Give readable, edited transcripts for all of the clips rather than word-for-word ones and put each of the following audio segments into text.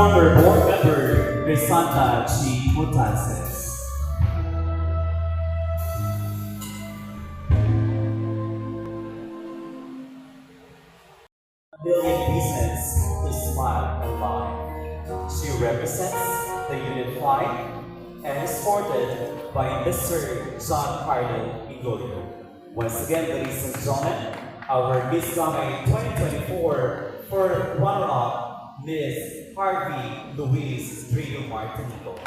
Former board member Crisanta G. Mutases. Building business to smile and lie. She represents the Unit 5 and is supported by Mr. John Carlo Igorio. Once again, ladies and gentlemen, our Miss Gamay 2024 for runner-up, Miss Harvey Louise Drio Martinico.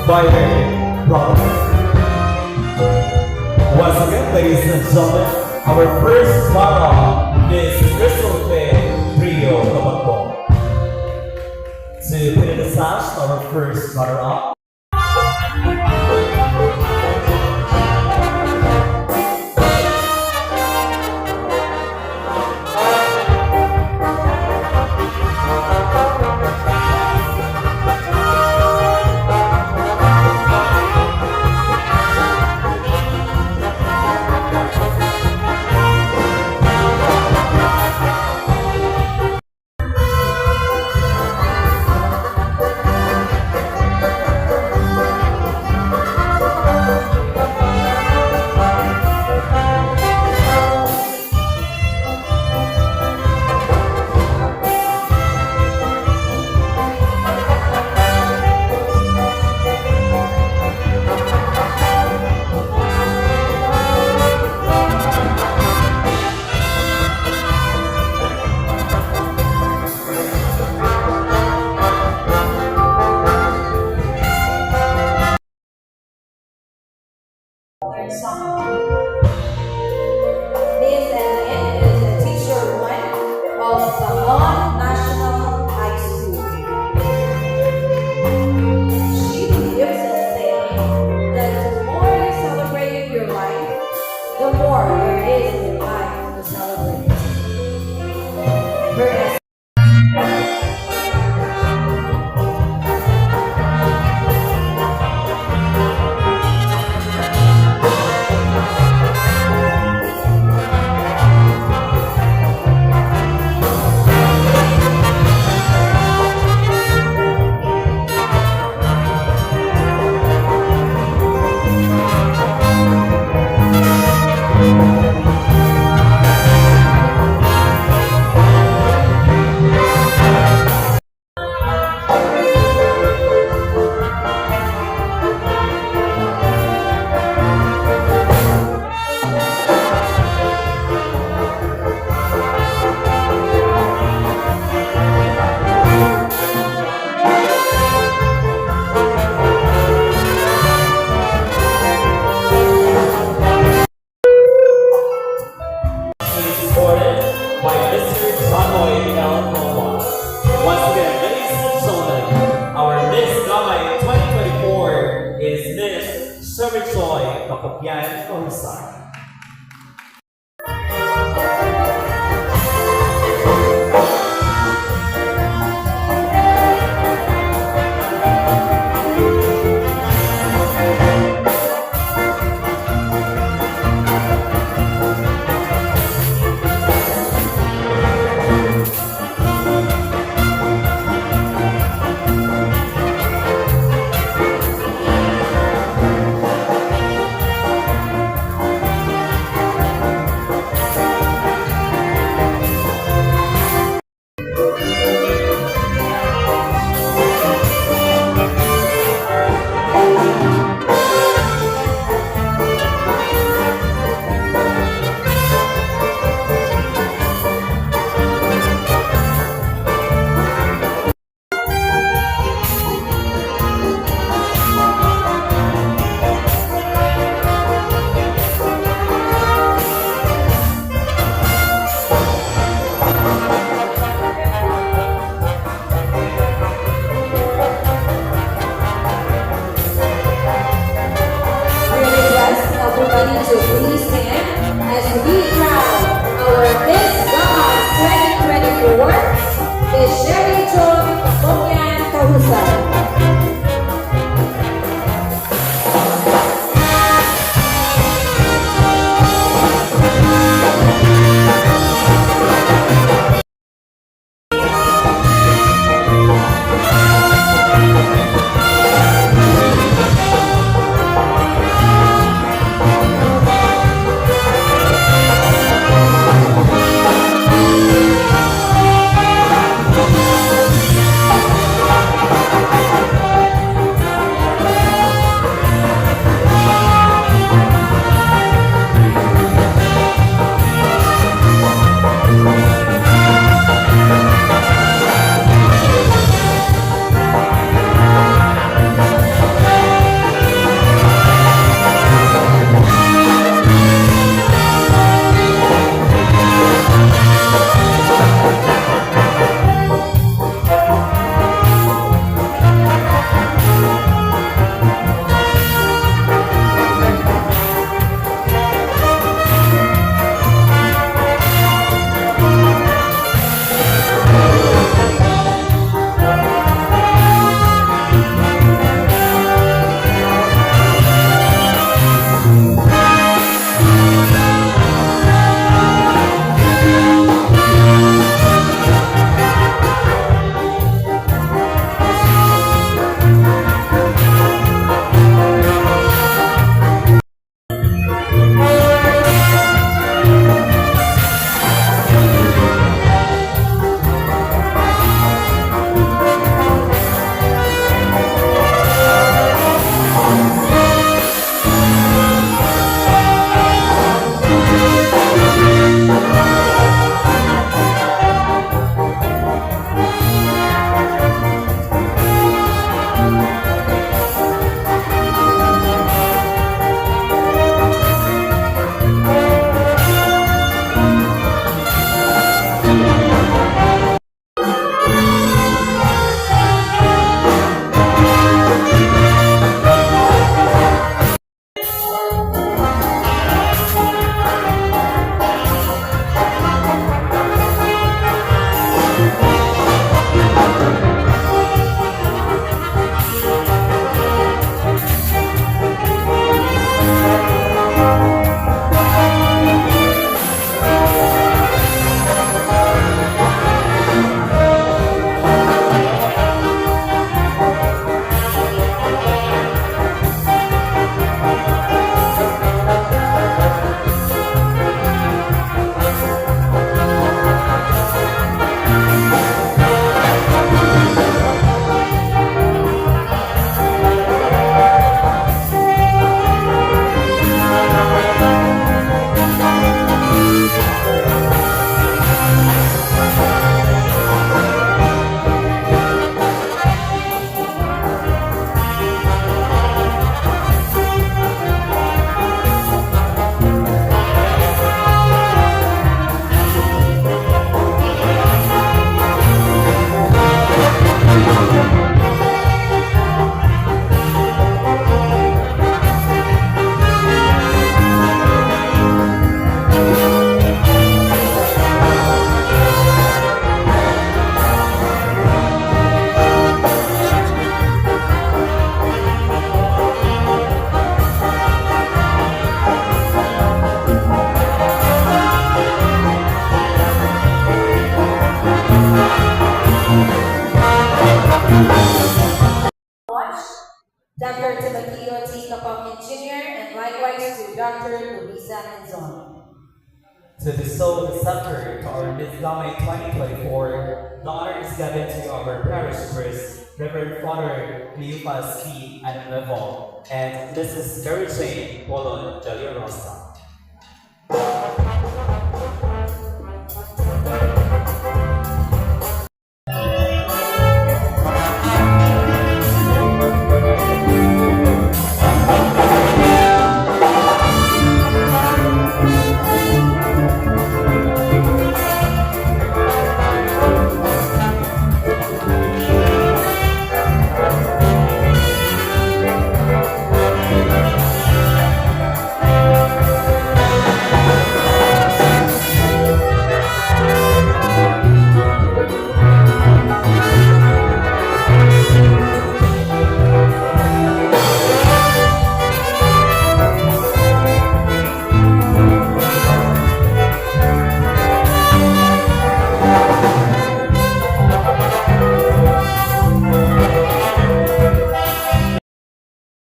By the province. Once again, ladies and gentlemen, our first runner is Crystal Faye Rio Cabanco. To put in the sash, our first runner-up. Miss Ellen is a teacher one of Samar National High School. She believes in saying that the more you celebrate your life, the more there is in life to celebrate. Her Sir Joy Kapapian Orisar. Likewise to Dr. Luisa and Zon. To bestow the scepter to our Miss Gamay 2024, the honor is given to our parish priest, Reverend Father Liupas P. and Level, and Mrs. Mary Jane Polon Rosa.